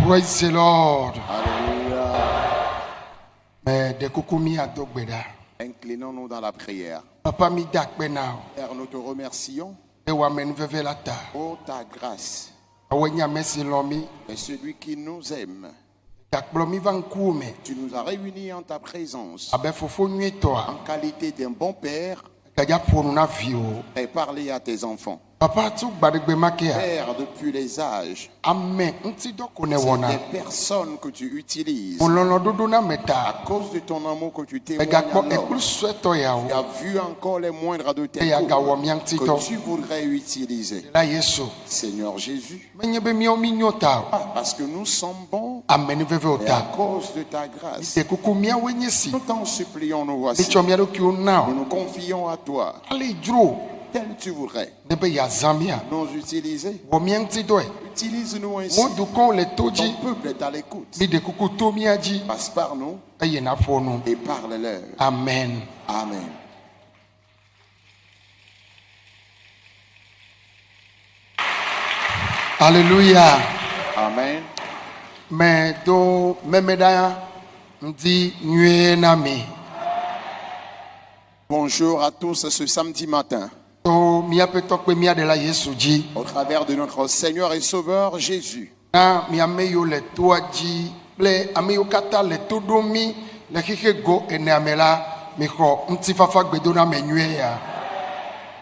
Praise the Lord. Alléluia. Mais de kukumi adogbeda. Inclinons-nous dans la prière. Papa mi dakbenao. Père, nous te remercions Ewa menvevelata. pour ta grâce. Awenya mesi lomi. Et celui qui nous aime, Dakblomi vankume. tu nous as réunis en ta présence Abe fofo nuetoa. en qualité d'un bon père Kaja ponu na vio. et parler à tes enfants. Papa tu gbadegbe makea. Père, depuis les âges, Amen. Nti dokone c'est wona. des personnes que tu utilises Molono dodo na à meta. cause de ton amour que tu témoignes Egakpo alors. ekulu sweto yao. Tu as vu encore les moindres de tes Eyaga coups womiang tito. que tu voudrais utiliser. La Yesu. Seigneur Jésus, Menyebe mio minyota. parce que nous sommes bons Amen et à veveota. cause de ta grâce, De kukumia wenyesi. nous t'en supplions, nous voici. Bichomia do kiu Nous now. nous confions à toi, Ale dro. tel tu voudrais Nebe ya zamia. nous utiliser. Womiang tidoe. Utilise-nous ainsi. Mon dukon le Ton toji. peuple est à l'écoute. Mi de kuku tomiaji. Passe par nous Eye na fonu. et parle-leur. Amen. Amen. Alléluia. Amen. Mais do memedaya ndi nyue na mi. Bonjour à tous ce samedi matin. To mia petokpe mia de la Yesu ji. Au travers de notre Seigneur et Sauveur Jésus, Na mia meyo le toaji. Le ameyo kata le todomi. Le kike go ene amela. Miko nti fafa gbedona me nyue ya.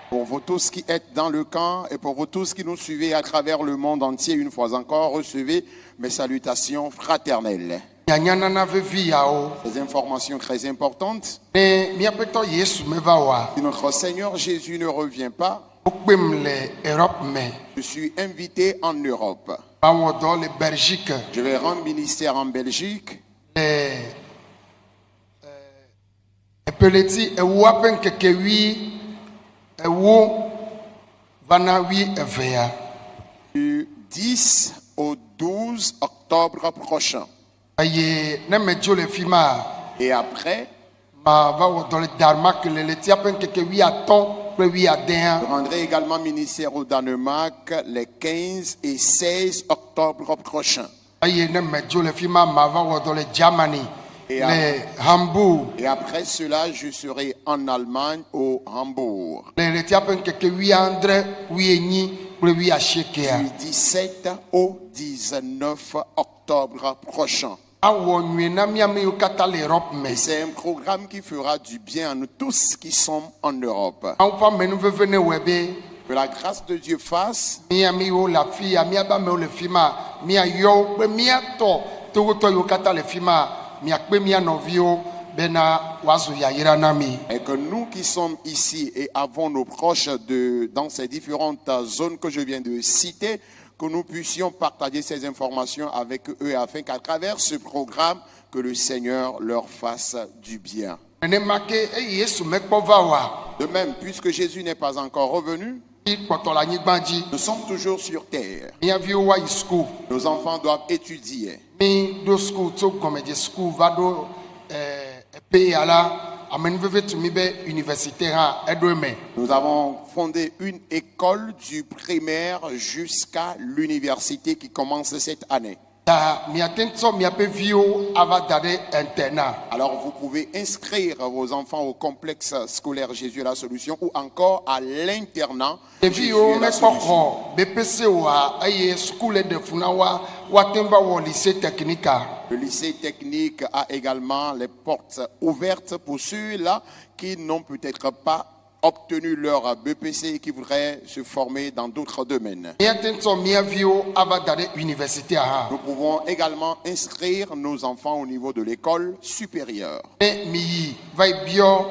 pour vous tous qui êtes dans le camp et pour vous tous qui nous suivez à travers le monde entier, une fois encore, recevez mes salutations fraternelles. Nyanyana na vevi yao. Des informations très importantes. Ne mia peto Yesu meva wa. Si notre Seigneur Jésus ne revient pas, Okpem le Europe me. je suis invité en Europe. Bawo do le Belgique. Je vais rendre ministère en Belgique. Epeleti ewu apen kekewi ewu vana wi evea. Du 10 au 12 octobre prochain. Aye ne mejo le fima Et après, ma va dans le Danemark le leti apen kekewi aton pe wi je aden. rendrai également ministère au Danemark les 15 et 16 octobre prochains. Aye ne mejo le fima ma va dans le Germany Et le Hambourg Et après cela, je serai en Allemagne, au Hambourg. le leti apen kekewi andre wi enyi pe wi ashekea. Du 17 au 19 octobre prochain. Awo nyue na mia meyo kata le Europe me. Et c'est un programme qui fera du bien à nous tous qui sommes en Europe. An pa menu vevene webe. Que la grâce de Dieu fasse Mia mi o la fia mia ba me o le fima mia yo pe mia to yo kata le fima mia pe mia novio bena wazu ya yira na mi. et que nous qui sommes ici et avons nos proches dans ces différentes zones que je viens de citer, que nous puissions partager ces informations avec eux afin qu'à travers ce programme, que le Seigneur leur fasse du bien. Ene make e Yesu me kpo va wa. De même, puisque Jésus n'est pas encore revenu, Ki kpoto la nyigbanji. nous sommes toujours sur terre. Mia vi o wa yi school. Nos enfants doivent étudier. Mi do school to gomeje school va do pe ala amen veve to mi be université ha edo me. Nous avons fondé une école du primaire jusqu'à l'université qui commence cette année. Ta mia tento mia pe vio ava dade internat. Alors vous pouvez inscrire vos enfants au complexe scolaire Jésus est la solution ou encore à l'internat Jésus Evio est me la solution. kpɔxɔ BPC wa eye school de funa wa watemba wɔ lycée technique. Le lycée technique a également les portes ouvertes pour ceux-là qui n'ont peut-être pas obtenu leur BPC et qui voudraient se former dans d'autres domaines. Mia tentɔ mia viwo ava da ɖe université ha. Nous pouvons également inscrire nos enfants au niveau de l'école supérieure. Ne mi yi va yi biɔ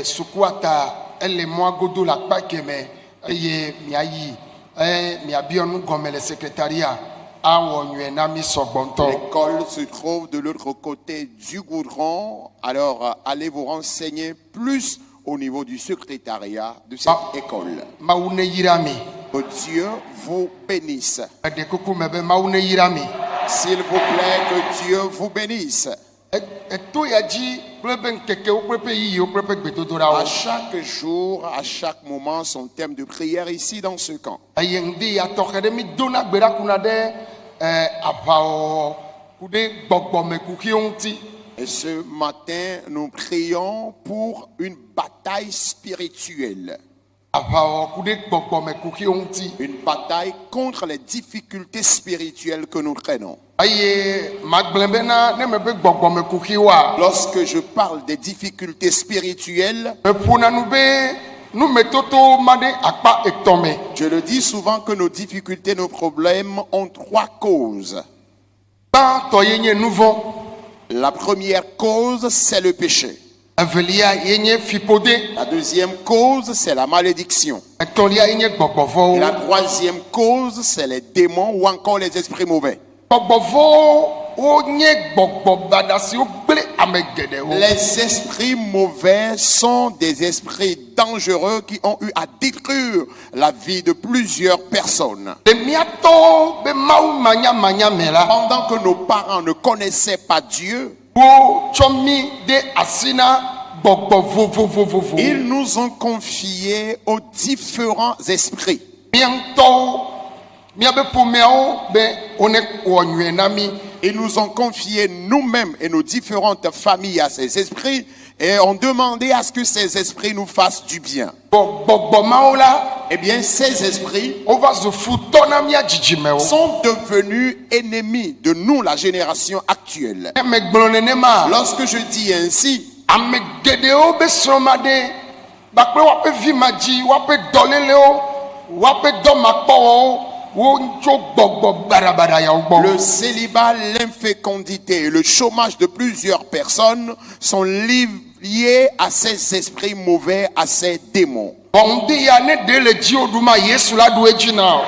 sukua ta ele mɔa godo la kpa kemɛ eye mia yi mia biɔ nu gɔmɛ le secrétariat awɔ nyuie na mi sɔgbɔntɔ. L'école se trouve de l'autre côté du goudron. Alors allez vous renseigner plus au niveau du secrétariat de cette école. Mawu ne yira mi. Que Dieu vous bénisse. Eɖe kuku me be mawu ne yira mi. S'il vous plaît, que Dieu vous bénisse. Eto ya dzi kple be ŋkekewo kple ƒe yiyiwo kple ƒe gbedodoɖawo. À chaque jour, à chaque moment, son thème de prière ici dans ce camp. Eye ŋdi ya tɔxe ɖe mi dona gbe ɖa kuna ɖe aʋawɔwɔ ku ɖe gbɔgbɔmekuxiwo ŋuti. Et ce matin, nous prions pour une bataille spirituelle. Aʋawɔwɔ ku ɖe gbɔgbɔmekuxiwo ŋuti. Une bataille contre les difficultés spirituelles que nous traînons. Eye magblẽ bena ne mebe gbɔgbɔmekuxiwoa. Lorsque je parle des difficultés spirituelles, Meƒona nu be numetoto ma ɖe akpa etɔ̃ me. je le dis souvent que nos difficultés, nos problèmes ont 3 causes. Gbãtɔ ye nye nu vɔ̃. La première cause, c'est le péché. Evelia ye nye fiƒode. La deuxième cause, c'est la malédiction. Etɔ̃lia ye nye Et gbɔgbɔvɔwo. la troisième cause, c'est les démons ou encore les esprits mauvais. Gbɔgbɔvɔwo wonye gbɔgbɔ baɖa siwo gblẽ ame geɖewo. Les esprits mauvais sont des esprits dangereux qui ont eu à détruire la vie de plusieurs personnes. Le míatɔwo be Mawu manyamanya me la, Pendant que nos parents ne connaissaient pas Dieu, wotsɔ mi ɖe asi na gbɔgbɔ vovovovovo. ils nous ont confiés aux différents esprits. Mía ŋutɔwo, míabe ƒomeawo be wone wɔ nyuie na mi. Ils nous ont confié nous-mêmes et nos différentes familles à ces esprits et ont demandé à ce que ces esprits nous fassent du bien. Gbɔgbɔ mawo la, Eh bien, ces esprits wova zu futɔ na mía dzidzimewo. sont devenus ennemis de nous, la génération actuelle. Ne megblɔ nenema, Lorsque je dis ainsi, ame geɖewo be srɔ̃ma ɖe kpakple woaƒe vimadzi, woaƒe dɔlélewo, woaƒe dɔmakpɔwɔwo, wotso gbɔgbɔ baɖabaɖa yawo gbɔ. le célibat, l'infécondité et le chômage de plusieurs personnes sont liés à ces esprits mauvais, à ces démons. Bɔnde ya ne ɖe le dziwo ɖum a Yesu la ɖo edzi na o.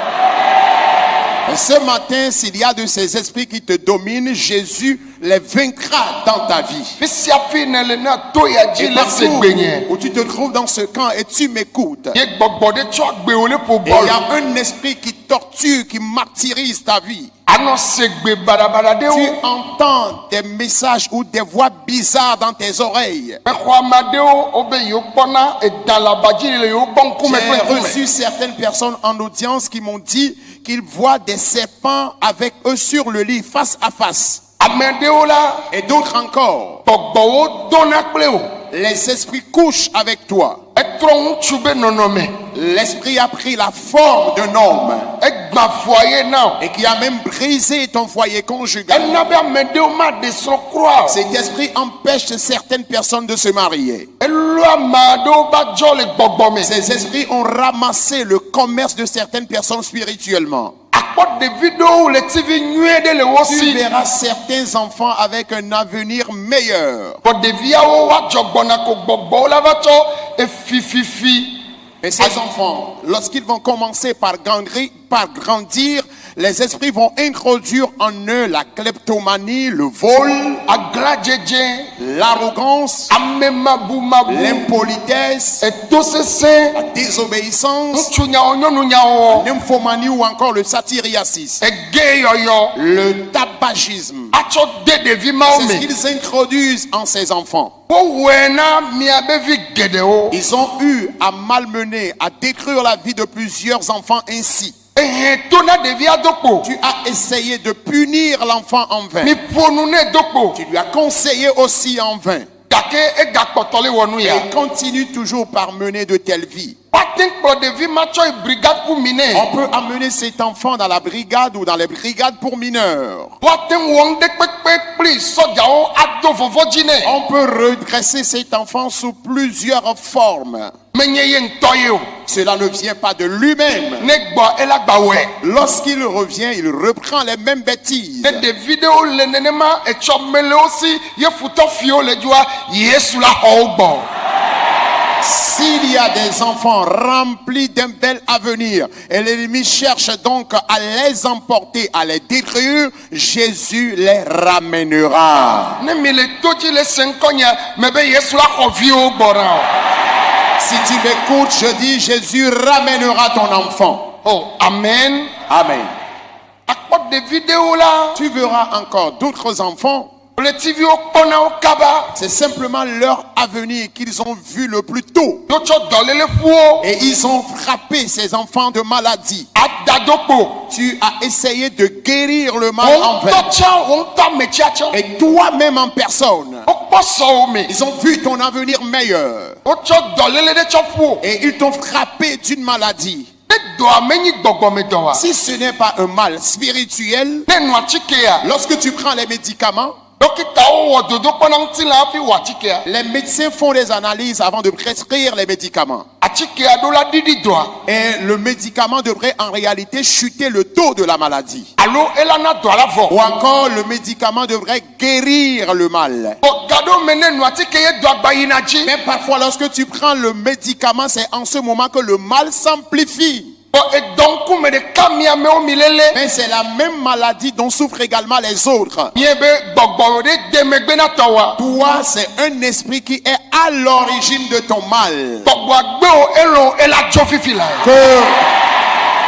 Et ce matin, s'il y a de ces esprits qui te dominent, Jésus les vaincra dans ta vie. Fi sia fi ne le na to ya dzi Et le se partout gbenye. où tu te trouves dans ce camp et tu m'écoutes, Ye gbɔgbɔ ɖe tsɔ agbewo le ƒo et il y bɔl. a un esprit qui torture, qui martyrise ta vie. Anɔ se gbe baɖabaɖa Tu ɖewo. entends des messages ou des voix bizarres dans tes oreilles. Exɔ ame aɖewo wobe yewo kpɔna edalaba dzi le yewo gbɔ ŋkume J'ai kple ŋkume. reçu certaines personnes en audience qui m'ont dit qu'ils voient des serpents avec eux sur le lit, face à face. Ame aɖewo la, Et d'autres encore, gbɔgbɔwo dɔna kple wo. les esprits couchent avec toi. Etrɔ ŋutsu be nɔnɔme. L'esprit a pris la forme d'un homme Egbã foyer na o. et qui a même brisé ton foyer conjugal. Ena be ame ɖewo maɖe srɔ̃ kura o. Cet esprit empêche certaines personnes de se marier. Elɔ ame aɖewo ba dzɔ le gbɔgbɔ me. Ces esprits ont ramassé le commerce de certaines personnes spirituellement. Akpɔ ɖevi ɖewo le TV nyuie ɖe le wo Tu si. verras certains enfants avec un avenir meilleur. Bɔ ɖeviawo woadzɔ gbɔna ko gbɔgbɔwo la va tsɔ efififi. Et ces enfants, lorsqu'ils vont commencer par grandir, les esprits vont introduire en eux la kleptomanie, le vol, Aglãdzedze, l'arrogance, amemabumabu, l'impolitesse, etosesẽ, la désobéissance, ŋutsu nyawo, nyɔnu nyawo, l'infomanie ou encore le satyriacisme, egeyɔyɔ, le tabagisme. atsɔ de ɖevi mawo C'est ce me. qu'ils introduisent en ces enfants. Wowɔe na miabe vi geɖewo. Ils ont eu à malmener, à détruire la vie de plusieurs enfants ainsi. Ehẽ to na ɖevia do kpo. Tu as essayé de punir l'enfant en vain. Miƒo nu ne do kpo. Tu lui as conseillé aussi en vain. Gake egakpɔtɔ le wɔ nu ya. Et continue toujours par mener de telles vies. Woate kplɔ ɖevi ma tsɔ yi brigade pour mineur. On peut amener cet enfant dans la brigade ou dans les brigades pour mineurs. Woate wɔ ŋu ɖe kpekpe kpli sɔdzawo ado vovo dzi nɛ. On peut redresser cet enfant sous plusieurs formes. Menye ye ŋutɔ ye o. Cela ne vient pas de lui-même. Ne gbɔ ela gba wɔe. Lorsqu'il revient, il reprend les mêmes bêtises. Ne ɖevi ɖewo le nenema etsɔ melewo si ye futɔ fiwo le dzua Yesu la xɔ wo gbɔ. S'il y a des enfants remplis d'un bel avenir et l'ennemi cherche donc à les emporter, à les détruire, Jésus les ramènera. Ne mi le to dzi le se ŋkɔnya me be Yesu la xɔ viwo gbɔna o. Si tu m'écoutes, je dis Jésus ramènera ton enfant. Oh, amen. Amen. Akpɔ ɖevi ɖewo la. Tu verras encore d'autres enfants Le ne tiviwo kpɔna wo kaba. C'est simplement leur avenir qu'ils ont vu le plus tôt. Yotsɔ dɔléle ƒuwo. Et ils ont frappé ces enfants de maladie. Adadokpo. Tu as essayé de guérir le mal Wo en vain. ŋutɔ tsã wo ŋutɔ ametsia tsã. Et toi-même en personne, Wokpɔ sɔwo me. ils ont vu ton avenir meilleur. Wotsɔ dɔléle ɖe tsɔ ƒuwo. Et ils t'ont frappé d'une maladie. Ne dɔa menyi gbɔgbɔmedɔ wa. Si ce n'est pas un mal spirituel, Ne nu atikea. lorsque tu prends les médicaments, Dɔkitawo wɔ dodo kpɔ na ŋuti la hafi wɔ atikea. les médecins font des analyses avant de prescrire les médicaments. Atikea ɖo la ɖiɖi dɔa. Et le médicament devrait en réalité chuter le taux de la maladie. Alo elana dɔa la Ou vɔ. encore, le médicament devrait guérir le mal. Bɔn gaɖo me ne nu atike ye dɔ agba yina dzi. Mais parfois, lorsque tu prends le médicament, c'est en ce moment que le mal s'amplifie. Bɔn edɔnkume ɖeka miamewo mi lele. Mais c'est la même maladie dont souffrent également les autres. Mie be gbɔgbɔ ɖe de megbe na tɔwa. Toi, c'est un esprit qui est à l'origine de ton mal. Gbɔgbɔ agbewo elo ela dzo fifi la.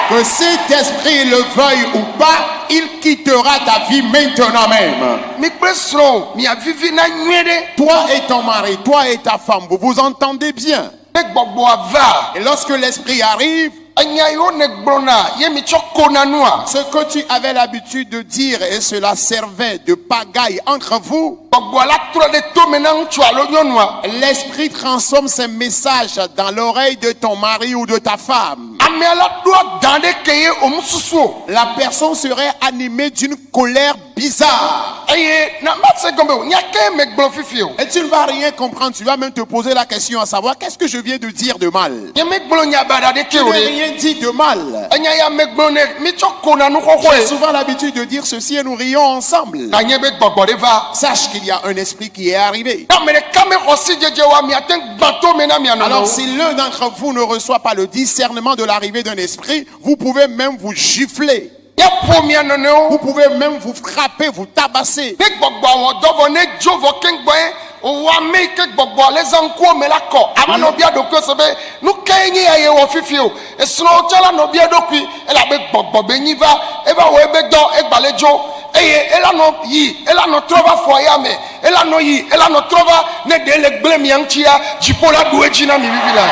Que cet esprit le veuille ou pas, il quittera ta vie maintenant même. Mi kple srɔ̃ miavivi na nyuie ɖe. Toi et ton mari, toi et ta femme, vous vous entendez bien. Ne gbɔgbɔa va. Et lorsque l'esprit arrive, Enya yiwo ne gblɔna ye mi tsɔ kona nua. ce que tu avais l'habitude de dire et cela servait de pagaille entre vous, Gbɔgbɔa la trɔ ɖe tome na ŋutsu alo nyɔnua. l'esprit transforme ces messages dans l'oreille de ton mari ou de ta femme. Amea la ɖoa dan ɖe ke ye o mu susu o. La personne serait animée d'une colère bizarre. Eye na ma se gɔme o. Nyake me gblɔ fifi o. Et tu ne vas rien comprendre. Tu vas même te poser la question à savoir qu'est-ce que je viens de dire de mal. Nye me gblɔ nya baɖa ɖe ke Je o n'ai ɖe. rien dit de mal. Enya ya me gblɔ ne mi tsɔ kona nu J'ai xɔxɔe. souvent l'habitude de dire ceci et nous rions ensemble. Ganye be gbɔgbɔ ɖe va. Sache qu'il y a un esprit qui est arrivé. Ame ɖeka me xɔ si dzedze wa miate ŋu gbã tome na mia Alors nɔnɔwo. si l'un d'entre vous ne reçoit pas le discernement de l'arrivée d'un esprit, vous pouvez même vous gifler. Yeƒo mia nɔnɔwo. Vous pouvez même vous frapper, vous tabasser. Ne gbɔgbɔa wɔ dɔ vɔ ne dzo vɔ keŋgbɔe. O wa me ke gbɔgbɔa le zã ŋkuwo me la kɔ. Ame nɔ bia ɖokui se be nu ke nye ya ye wɔ fifi o. Esrɔ̃wo tsã la nɔ bia ɖokui. Elabe gbɔgbɔ be nyi va. Eva wɔ ebe dɔ egbalẽ dzo. Eye ela nɔ yi. Ela nɔ trɔ va fɔ ya me. Ela nɔ yi. Ela nɔ trɔ va ne ɖe le gblẽ mia ŋutia. Dziƒo la ɖo edzi na mi vivi la.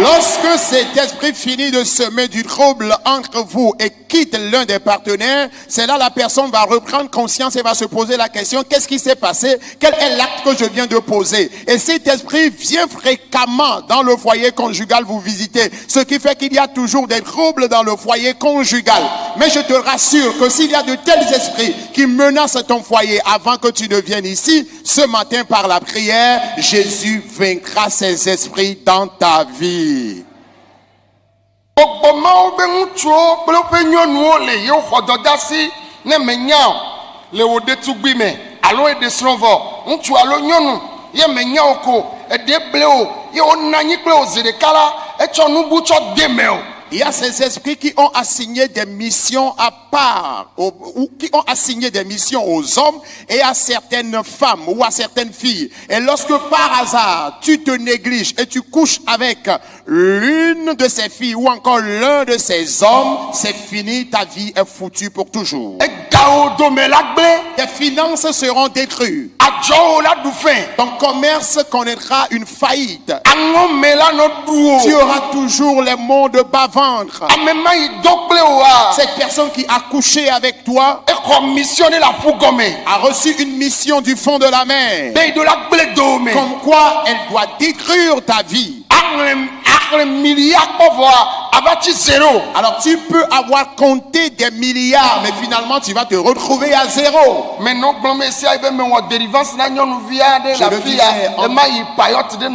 Lorsque cet esprit finit de semer du trouble entre vous et quitte l'un des partenaires, c'est là la personne va reprendre conscience et va se poser la question, qu'est-ce qui s'est passé? Quel est l'acte que je viens de poser? Et cet esprit vient fréquemment dans le foyer conjugal vous visiter, ce qui fait qu'il y a toujours des troubles dans le foyer conjugal. Mais je te rassure que s'il y a de tels esprits qui menacent ton foyer avant que tu ne viennes ici, ce matin par la prière, Jésus vaincra ces esprits dans ta vie. Gbɔgbɔ mawo be ŋutsuwo kple woƒe nyɔnuwo le yewo xɔ dɔdeasi ne menya o le wò ɖetugbi me alo eɖe srɔ̃ vɔ ŋutsu alo nyɔnu ye menya o ko eɖe ble o ye wona anyi kple wò zi ɖeka la etsɔ nubu tsɔ de me o. Il y a ces esprits qui ont assigné des missions à part, ou qui ont assigné des missions aux hommes et à certaines femmes ou à certaines filles. Et lorsque par hasard, tu te négliges et tu couches avec l'une de ces filles ou encore l'un de ces hommes, c'est fini, ta vie est foutue pour toujours. Egawo dome la gblẽ. Tes finances seront détruites. Adzɔwo la ɖu fɛ. Ton commerce connaîtra une faillite. Aŋɔme la nɔ ɖu Tu o. auras toujours les mots de bas-ventre. Ame ma yi dɔ kple oa. Cette personne qui a couché avec toi Exɔ mission ɖe le aƒu gɔme. a reçu une mission du fond de la mer. Be yi ɖo la gblẽ dome. Comme quoi elle doit détruire ta vie. Aɣle milliard kpɔ vɔa ava tsi zéro. Alors tu peux avoir compté des milliards, mais finalement tu vas te retrouver à zéro. Mais non gblɔm esia be me wɔ délivrance na nyɔnuvi aɖe Je le le afi ya disais en- ema yi payɔt ɖe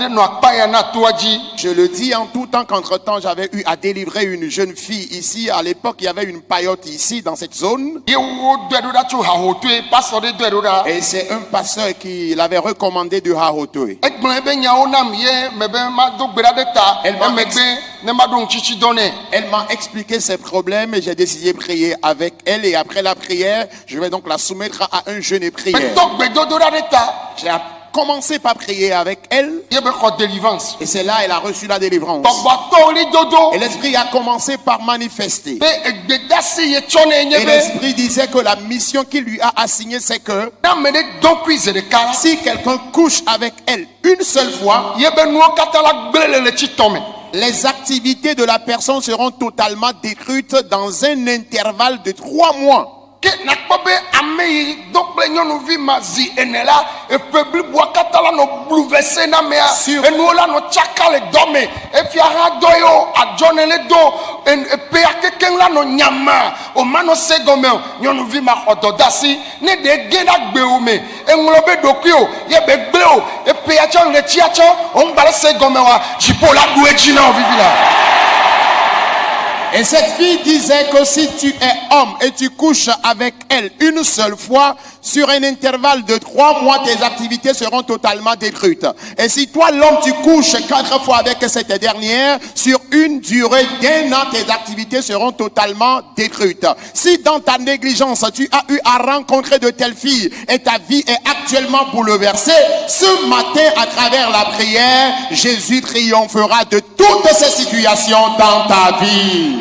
nɔ akpa ya na toa dzi. Je le dis en tout temps qu'entre-temps j'avais eu à délivrer une jeune fille ici. À l'époque il y avait une paillote ici dans cette zone. Ye wodɔe ɖo ɖa tso hahotoe pastor ɖe dɔe ɖo ɖa. Et c'est un pasteur qui l'avait recommandé de Hahotoe. Egblɔ ebe nyawo nam ye me be ma do gbe ɖa ɖe ta Elle m'a emegbe ne ma ɖo ŋutsitsi dɔ nɛ. Elle m'a expliqué ses problèmes et j'ai décidé de prier avec elle. Et après la prière, je vais donc la soumettre à un jeûne et prière. Medo gbedodo ɖa ɖe ta. J'ai commencé par prier avec elle. yebe xɔ délivrance. Et c'est là qu'elle a reçu la délivrance. Gbɔgbɔtɔwo li dodo. Et l'esprit a commencé par manifester. Be egbedasi ye tsɔ ne nye Et be. l'esprit disait que la mission qu'il lui a assignée, c'est que n'ame ɖe dɔnkui ze ɖeka la. si quelqu'un couche avec elle une seule fois, yebe nuwo katã la gblẽ le tsitɔ me. les activités de la personne seront totalement détruites dans un intervalle de 3 mois. Ke nakpɔ be ame yi do kple nyɔnuvi ma zi ene la eƒe bliboa katã la nɔ bluverse na mea. Sur- Enuwo la nɔ tsaka le dɔ me. Efia hã dɔ ye wo adzɔne le do. Epea kekeŋ la nɔ nyama. O ma nɔ se gɔme o. Nyɔnuvi ma xɔ dɔ da si. Ne ɖe ge ɖa gbewo me. Eŋlɔ be ɖokui o. Ye be gble o. Epea tsɔ ŋletsia tsɔ. O ŋgba le se gɔme wa. Dziƒo la ɖu edzi na wo vivi la. Et cette fille disait que si tu es homme et tu couches avec elle une seule fois, sur un intervalle de 3 mois, tes activités seront totalement détruites. Et si toi, l'homme, tu couches 4 fois avec cette dernière, sur une durée d'1 an, tes activités seront totalement détruites. Si dans ta négligence, tu as eu à rencontrer de telles filles et ta vie est actuellement bouleversée, ce matin, à travers la prière, Jésus triomphera de toutes ces situations dans ta vie.